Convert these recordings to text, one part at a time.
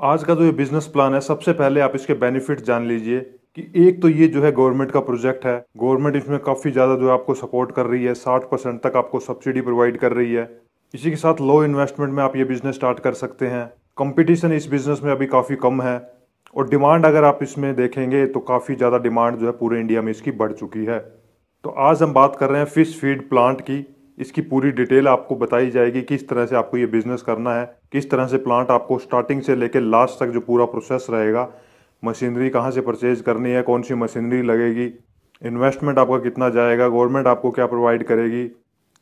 आज का जो ये बिजनेस प्लान है, सबसे पहले आप इसके बेनिफिट जान लीजिए कि एक तो ये जो है गवर्नमेंट का प्रोजेक्ट है। गवर्नमेंट इसमें काफ़ी ज़्यादा जो है आपको सपोर्ट कर रही है, 60% तक आपको सब्सिडी प्रोवाइड कर रही है। इसी के साथ लो इन्वेस्टमेंट में आप ये बिजनेस स्टार्ट कर सकते हैं। कंपटीशन इस बिजनेस में अभी काफ़ी कम है और डिमांड अगर आप इसमें देखेंगे तो काफ़ी ज़्यादा डिमांड जो है पूरे इंडिया में इसकी बढ़ चुकी है। तो आज हम बात कर रहे हैं फिश फीड प्लांट की। इसकी पूरी डिटेल आपको बताई जाएगी, किस तरह से आपको ये बिजनेस करना है, किस तरह से प्लांट आपको स्टार्टिंग से लेकर लास्ट तक जो पूरा प्रोसेस रहेगा, मशीनरी कहाँ से परचेज करनी है, कौन सी मशीनरी लगेगी, इन्वेस्टमेंट आपका कितना जाएगा, गवर्नमेंट आपको क्या प्रोवाइड करेगी,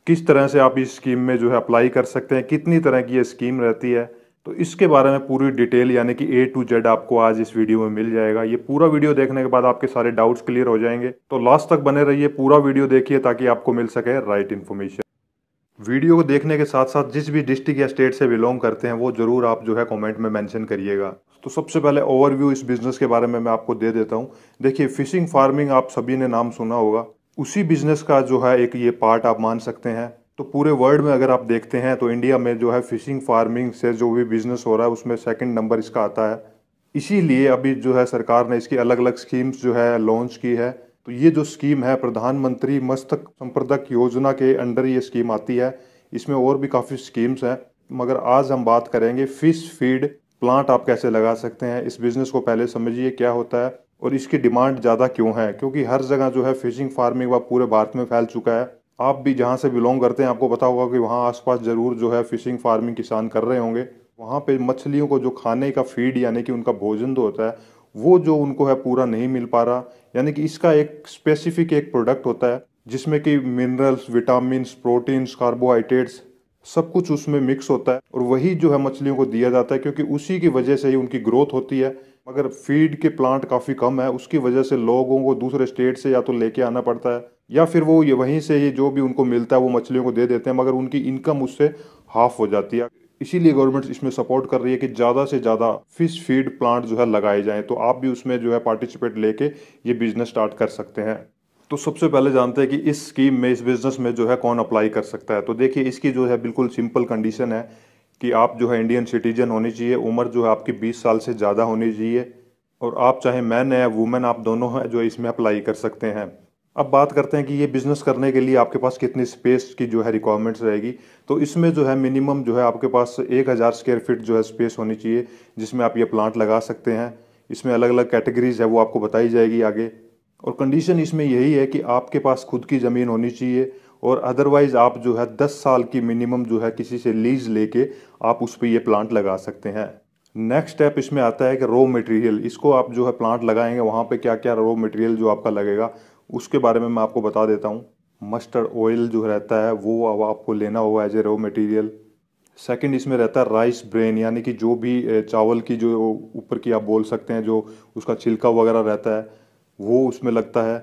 किस तरह से आप इस स्कीम में जो है अप्लाई कर सकते हैं, कितनी तरह की ये स्कीम रहती है। तो इसके बारे में पूरी डिटेल यानी कि A to Z आपको आज इस वीडियो में मिल जाएगा। ये पूरा वीडियो देखने के बाद आपके सारे डाउट्स क्लियर हो जाएंगे। तो लास्ट तक बने रहिए, पूरा वीडियो देखिए ताकि आपको मिल सके राइट इन्फॉर्मेशन। वीडियो को देखने के साथ साथ जिस भी डिस्ट्रिक्ट या स्टेट से बिलोंग करते हैं वो जरूर आप जो है कमेंट में मेंशन करिएगा। तो सबसे पहले ओवरव्यू इस बिजनेस के बारे में मैं आपको दे देता हूँ। देखिए, फिशिंग फार्मिंग आप सभी ने नाम सुना होगा, उसी बिजनेस का जो है एक ये पार्ट आप मान सकते हैं। तो पूरे वर्ल्ड में अगर आप देखते हैं तो इंडिया में जो है फिशिंग फार्मिंग से जो भी बिजनेस हो रहा है उसमें सेकंड नंबर इसका आता है। इसीलिए अभी जो है सरकार ने इसकी अलग अलग स्कीम्स जो है लॉन्च की है। तो ये जो स्कीम है प्रधानमंत्री मत्स्य संपदा योजना के अंडर ये स्कीम आती है। इसमें और भी काफ़ी स्कीम्स हैं, मगर आज हम बात करेंगे फिश फीड प्लांट आप कैसे लगा सकते हैं। इस बिज़नेस को पहले समझिए क्या होता है और इसकी डिमांड ज़्यादा क्यों है, क्योंकि हर जगह जो है फिशिंग फार्मिंग वह पूरे भारत में फैल चुका है। आप भी जहाँ से बिलोंग करते हैं आपको पता होगा कि वहाँ आसपास ज़रूर जो है फिशिंग फार्मिंग किसान कर रहे होंगे। वहाँ पे मछलियों को जो खाने का फीड यानी कि उनका भोजन जो होता है वो जो उनको है पूरा नहीं मिल पा रहा। यानी कि इसका एक स्पेसिफिक एक प्रोडक्ट होता है जिसमें कि मिनरल्स, विटामिन्स, प्रोटीन्स, कार्बोहाइड्रेट्स सब कुछ उसमें मिक्स होता है और वही जो है मछलियों को दिया जाता है, क्योंकि उसी की वजह से ही उनकी ग्रोथ होती है। मगर फीड के प्लांट काफ़ी कम है, उसकी वजह से लोगों को दूसरे स्टेट से या तो लेके आना पड़ता है या फिर वो ये वहीं से ही जो भी उनको मिलता है वो मछलियों को दे देते हैं, मगर उनकी इनकम उससे हाफ हो जाती है। इसीलिए गवर्नमेंट इसमें सपोर्ट कर रही है कि ज़्यादा से ज़्यादा फिश फीड प्लांट जो है लगाए जाएं। तो आप भी उसमें जो है पार्टिसिपेट लेके ये बिजनेस स्टार्ट कर सकते हैं। तो सबसे पहले जानते हैं कि इस स्कीम में, इस बिजनेस में जो है कौन अप्लाई कर सकता है। तो देखिए, इसकी जो है बिल्कुल सिंपल कंडीशन है कि आप जो है इंडियन सिटीजन होनी चाहिए, उम्र जो है आपकी 20 साल से ज़्यादा होनी चाहिए और आप चाहे मैन है या वुमेन, आप दोनों हैं जो इसमें अप्लाई कर सकते हैं। अब बात करते हैं कि ये बिजनेस करने के लिए आपके पास कितनी स्पेस की जो है रिक्वायरमेंट्स रहेगी। तो इसमें जो है मिनिमम जो है आपके पास 1000 स्क्वायर फीट जो है स्पेस होनी चाहिए जिसमें आप ये प्लांट लगा सकते हैं। इसमें अलग अलग कैटेगरीज है वो आपको बताई जाएगी आगे। और कंडीशन इसमें यही है कि आपके पास खुद की ज़मीन होनी चाहिए और अदरवाइज़ आप जो है 10 साल की मिनिमम जो है किसी से लीज लेके आप उस पर ये प्लांट लगा सकते हैं। नेक्स्ट स्टेप इसमें आता है कि रॉ मटेरियल, इसको आप जो है प्लांट लगाएंगे वहाँ पे क्या क्या रॉ मटेरियल जो आपका लगेगा उसके बारे में मैं आपको बता देता हूँ। मस्टर्ड ऑयल जो रहता है वो अब आपको लेना होगा as a raw material. Second इसमें रहता है राइस ब्रेन, यानी कि जो भी चावल की जो ऊपर की आप बोल सकते हैं जो उसका छिलका वगैरह रहता है वो उसमें लगता है।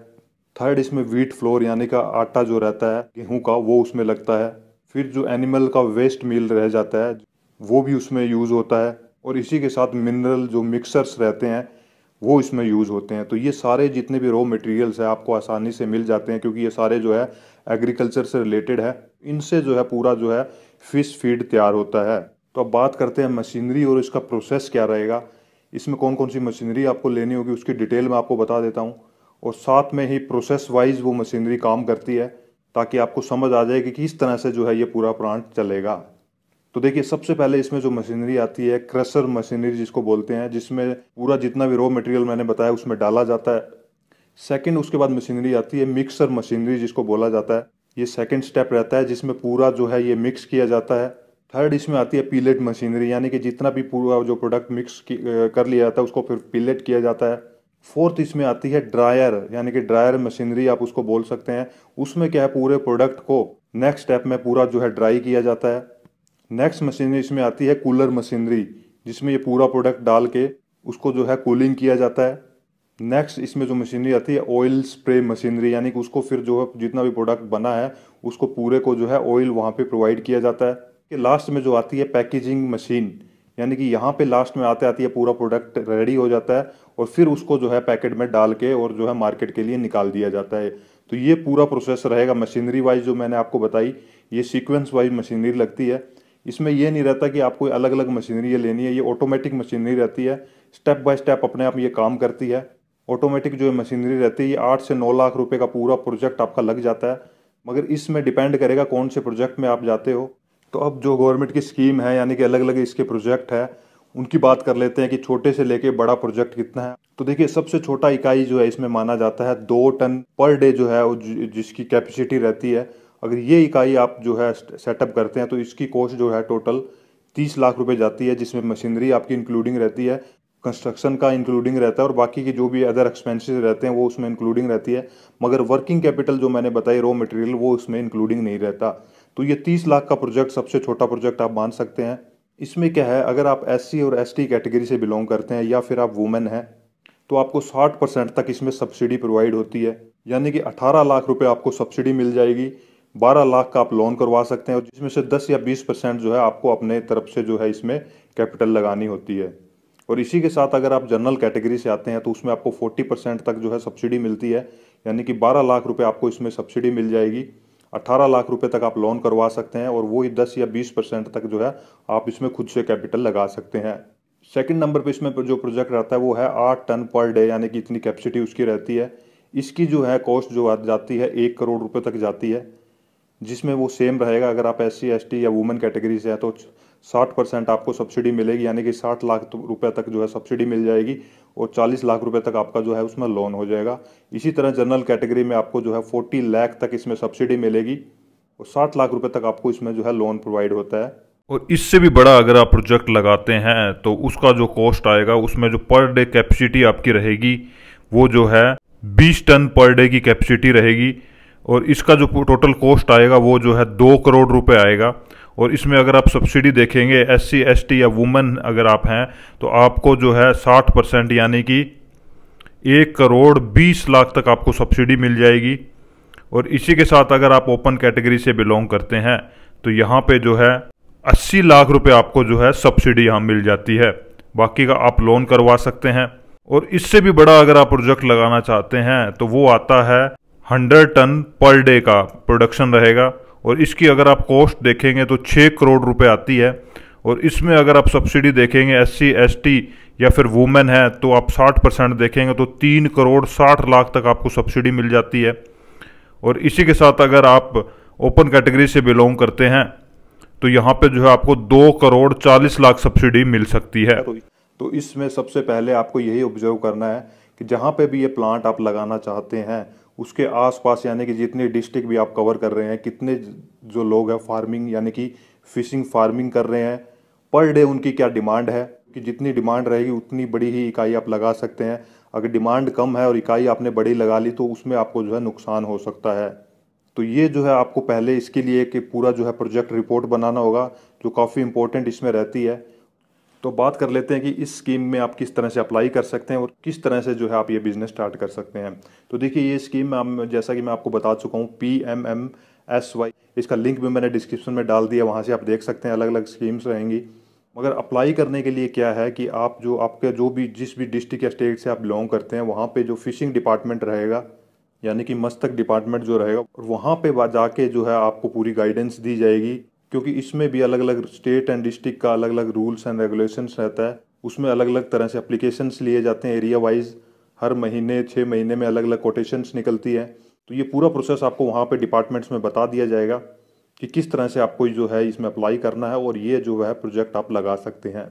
थर्ड इसमें व्हीट फ्लोर यानी का आटा जो रहता है गेहूं का वो उसमें लगता है। फिर जो एनिमल का वेस्ट मील रह जाता है वो भी उसमें यूज़ होता है और इसी के साथ मिनरल जो मिक्सर्स रहते हैं वो इसमें यूज़ होते हैं। तो ये सारे जितने भी रॉ मटेरियल्स हैं आपको आसानी से मिल जाते हैं क्योंकि ये सारे जो है एग्रीकल्चर से रिलेटेड है। इनसे जो है पूरा जो है फिश फीड तैयार होता है। तो अब बात करते हैं मशीनरी और इसका प्रोसेस क्या रहेगा। इसमें कौन कौन सी मशीनरी आपको लेनी होगी उसकी डिटेल मैं आपको बता देता हूँ और साथ में ही प्रोसेस वाइज वो मशीनरी काम करती है ताकि आपको समझ आ जाए कि किस तरह से जो है ये पूरा प्लांट चलेगा। तो देखिए, सबसे पहले इसमें जो मशीनरी आती है क्रशर मशीनरी जिसको बोलते हैं, जिसमें पूरा जितना भी रॉ मटेरियल मैंने बताया उसमें डाला जाता है। सेकंड उसके बाद मशीनरी आती है मिक्सर मशीनरी जिसको बोला जाता है। ये सेकंड स्टेप रहता है जिसमें पूरा जो है ये मिक्स किया जाता है। थर्ड इसमें आती है पीलेट मशीनरी, यानी कि जितना भी पूरा जो प्रोडक्ट कर लिया जाता है उसको फिर पीलेट किया जाता है। फोर्थ इसमें आती है ड्रायर, यानी कि ड्रायर मशीनरी आप उसको बोल सकते हैं। उसमें क्या है पूरे प्रोडक्ट को नेक्स्ट स्टेप में पूरा जो है ड्राई किया जाता है। नेक्स्ट मशीनरी इसमें आती है कूलर मशीनरी, जिसमें ये पूरा प्रोडक्ट डाल के उसको जो है कूलिंग किया जाता है। नेक्स्ट इसमें जो मशीनरी आती है ऑयल स्प्रे मशीनरी, यानी कि उसको फिर जो है जितना भी प्रोडक्ट बना है उसको पूरे को जो है ऑयल वहाँ पे प्रोवाइड किया जाता है। कि लास्ट में जो आती है पैकेजिंग मशीन, यानी कि यहाँ पे लास्ट में आते आती है पूरा प्रोडक्ट रेडी हो जाता है और फिर उसको जो है पैकेट में डाल के और जो है मार्केट के लिए निकाल दिया जाता है। तो ये पूरा प्रोसेस रहेगा मशीनरी वाइज जो मैंने आपको बताई, ये सीक्वेंस वाइज मशीनरी लगती है। इसमें ये नहीं रहता कि आपको अलग अलग मशीनरी लेनी है, ये ऑटोमेटिक मशीनरी रहती है, स्टेप बाय स्टेप अपने आप ये काम करती है। ऑटोमेटिक जो मशीनरी रहती है, ये 8 से 9 लाख रुपए का पूरा प्रोजेक्ट आपका लग जाता है। मगर इसमें डिपेंड करेगा कौन से प्रोजेक्ट में आप जाते हो। तो अब जो गवर्नमेंट की स्कीम है, यानी कि अलग अलग इसके प्रोजेक्ट है, उनकी बात कर लेते हैं कि छोटे से लेके बड़ा प्रोजेक्ट कितना है। तो देखिए, सबसे छोटा इकाई जो है इसमें माना जाता है 2 टन पर डे जो है, जिसकी कैपेसिटी रहती है। अगर ये इकाई आप जो है सेटअप करते हैं तो इसकी कॉस्ट जो है टोटल 30 लाख रुपए जाती है, जिसमें मशीनरी आपकी इंक्लूडिंग रहती है, कंस्ट्रक्शन का इंक्लूडिंग रहता है, और बाकी की जो भी अदर एक्सपेंसेस रहते हैं वो उसमें इंक्लूडिंग रहती है। मगर वर्किंग कैपिटल जो मैंने बताई, रॉ मटेरियल, वो उसमें इंक्लूडिंग नहीं रहता। तो ये 30 लाख का प्रोजेक्ट सबसे छोटा प्रोजेक्ट आप मान सकते हैं। इसमें क्या है, अगर आप SC और ST कैटेगरी से बिलोंग करते हैं या फिर आप वुमेन हैं, तो आपको 60% तक इसमें सब्सिडी प्रोवाइड होती है। यानी कि 18 लाख रुपए आपको सब्सिडी मिल जाएगी, 12 लाख का आप लोन करवा सकते हैं, और जिसमें से 10 या 20% जो है आपको अपने तरफ से जो है इसमें कैपिटल लगानी होती है। और इसी के साथ अगर आप जनरल कैटेगरी से आते हैं तो उसमें आपको 40% तक जो है सब्सिडी मिलती है। यानी कि 12 लाख रुपए आपको इसमें सब्सिडी मिल जाएगी, 18 लाख रुपए तक आप लोन करवा सकते हैं, और वही 10 या 20% तक जो है आप इसमें खुद से कैपिटल लगा सकते हैं। सेकंड नंबर पे इसमें जो प्रोजेक्ट रहता है वो है 8 टन पर डे, यानी कि इतनी कैपेसिटी उसकी रहती है। इसकी जो है कॉस्ट जो जाती है 1 करोड़ रुपए तक जाती है, जिसमें वो सेम रहेगा। अगर आप SC ST या वुमेन कैटेगरी से है तो 60% आपको सब्सिडी मिलेगी, यानी कि 60 लाख रुपए तक जो है सब्सिडी मिल जाएगी, और 40 लाख रुपए तक आपका जो है उसमें लोन हो जाएगा। इसी तरह जनरल कैटेगरी में आपको जो है 40 लाख तक इसमें सब्सिडी मिलेगी, और 60 लाख रुपए तक आपको इसमें जो है लोन प्रोवाइड होता है। और इससे भी बड़ा अगर आप प्रोजेक्ट लगाते हैं तो उसका जो कॉस्ट आएगा, उसमें जो पर डे कैपेसिटी आपकी रहेगी वो जो है 20 टन पर डे की कैपेसिटी रहेगी, और इसका जो टोटल कॉस्ट आएगा वो जो है 2 करोड़ रुपए आएगा। और इसमें अगर आप सब्सिडी देखेंगे SC ST या वुमेन अगर आप हैं तो आपको जो है 60% यानी कि 1 करोड़ 20 लाख तक आपको सब्सिडी मिल जाएगी। और इसी के साथ अगर आप ओपन कैटेगरी से बिलोंग करते हैं तो यहाँ पे जो है 80 लाख रुपए आपको जो है सब्सिडी यहाँ मिल जाती है, बाकी का आप लोन करवा सकते हैं। और इससे भी बड़ा अगर आप प्रोजेक्ट लगाना चाहते हैं तो वो आता है 100 टन पर डे का प्रोडक्शन रहेगा, और इसकी अगर आप कॉस्ट देखेंगे तो 6 करोड़ रुपए आती है। और इसमें अगर आप सब्सिडी देखेंगे SC ST या फिर वुमेन है तो आप 60% देखेंगे तो 3 करोड़ 60 लाख तक आपको सब्सिडी मिल जाती है। और इसी के साथ अगर आप ओपन कैटेगरी से बिलोंग करते हैं तो यहाँ पे जो है आपको 2 करोड़ 40 लाख सब्सिडी मिल सकती है। तो इसमें सबसे पहले आपको यही ऑब्जर्व करना है कि जहाँ पे भी ये प्लांट आप लगाना चाहते हैं उसके आसपास, यानी कि जितने डिस्ट्रिक्ट भी आप कवर कर रहे हैं, कितने जो लोग हैं फार्मिंग यानी कि फिशिंग फार्मिंग कर रहे हैं, पर डे उनकी क्या डिमांड है, कि जितनी डिमांड रहेगी उतनी बड़ी ही इकाई आप लगा सकते हैं। अगर डिमांड कम है और इकाई आपने बड़ी लगा ली तो उसमें आपको जो है नुकसान हो सकता है। तो ये जो है आपको पहले इसके लिए कि पूरा जो है प्रोजेक्ट रिपोर्ट बनाना होगा, जो काफ़ी इंपॉर्टेंट इसमें रहती है। तो बात कर लेते हैं कि इस स्कीम में आप किस तरह से अप्लाई कर सकते हैं और किस तरह से जो है आप ये बिज़नेस स्टार्ट कर सकते हैं। तो देखिए, ये स्कीम जैसा कि मैं आपको बता चुका हूँ, PMMSY, इसका लिंक भी मैंने डिस्क्रिप्शन में डाल दिया, वहाँ से आप देख सकते हैं, अलग अलग स्कीम्स रहेंगी। मगर अप्लाई करने के लिए क्या है कि आप जो आपके जो भी जिस भी डिस्ट्रिक्ट या स्टेट से आप बिलोंग करते हैं, वहाँ पे जो फिशिंग डिपार्टमेंट रहेगा, यानी कि मत्स्य डिपार्टमेंट जो रहेगा, वहाँ पे जाके जो है आपको पूरी गाइडेंस दी जाएगी, क्योंकि इसमें भी अलग अलग स्टेट एंड डिस्ट्रिक्ट का अलग अलग रूल्स एंड रेगुलेशंस रहता है। उसमें अलग अलग तरह से एप्लीकेशंस लिए जाते हैं एरिया वाइज, हर महीने 6 महीने में अलग अलग कोटेशंस निकलती है। तो ये पूरा प्रोसेस आपको वहाँ पे डिपार्टमेंट्स में बता दिया जाएगा कि किस तरह से आपको जो है इसमें अप्लाई करना है, और ये जो है प्रोजेक्ट आप लगा सकते हैं।